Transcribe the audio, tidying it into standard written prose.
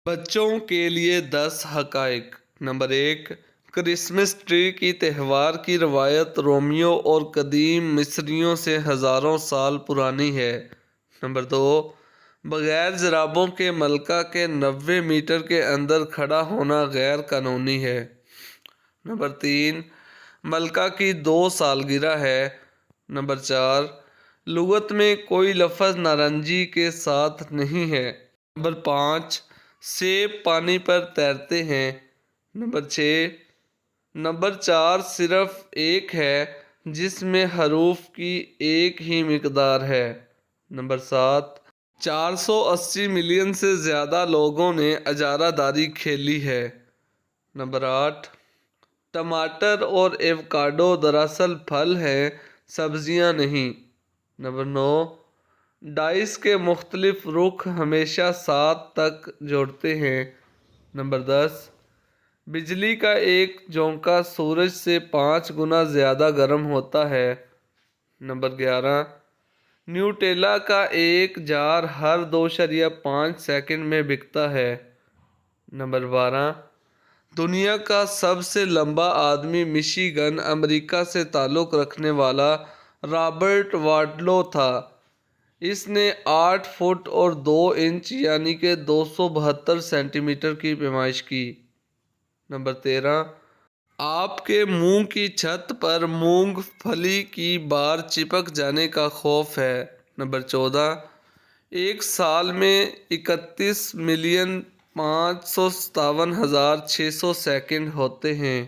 بچوں کے لیے 10 حقائق۔ نمبر 1، کرسمس ٹری کی تہوار کی روایت رومیوں اور قدیم مصریوں سے ہزاروں سال پرانی ہے۔ نمبر 2، بغیر جرابوں کے ملکہ کے 90 میٹر کے اندر کھڑا ہونا غیر قانونی ہے۔ نمبر 3، ملکہ کی 2 سالگرہ ہے۔ نمبر 4، لغت میں کوئی لفظ نارنجی کے ساتھ نہیں ہے۔ نمبر 5، سیب پانی پر تیرتے ہیں۔ نمبر 4 صرف ایک ہے جس میں حروف کی ایک ہی مقدار ہے۔ نمبر 7، 480 ملین سے زیادہ لوگوں نے اجارہ داری کھیلی ہے۔ نمبر 8، ٹماٹر اور ایوکاڈو دراصل پھل ہیں، سبزیاں نہیں۔ نمبر 9، ڈائس کے مختلف رخ ہمیشہ 7 تک جوڑتے ہیں۔ نمبر 10، بجلی کا ایک جھونکا سورج سے 5 گنا زیادہ گرم ہوتا ہے۔ نمبر 11، نیوٹیلا کا ایک جار ہر 2.5 سیکنڈ میں بکتا ہے۔ نمبر 12، دنیا کا سب سے لمبا آدمی مشیگن، امریکہ سے تعلق رکھنے والا رابرٹ واڈلو تھا۔ اس نے 8 فٹ اور 2 انچ یعنی کہ 272 سینٹی میٹر کی پیمائش کی۔ نمبر 13، آپ کے منہ کی چھت پر مونگ پھلی کی بار چپک جانے کا خوف ہے۔ نمبر 14، ایک سال میں 31,557,600 سیکنڈ ہوتے ہیں۔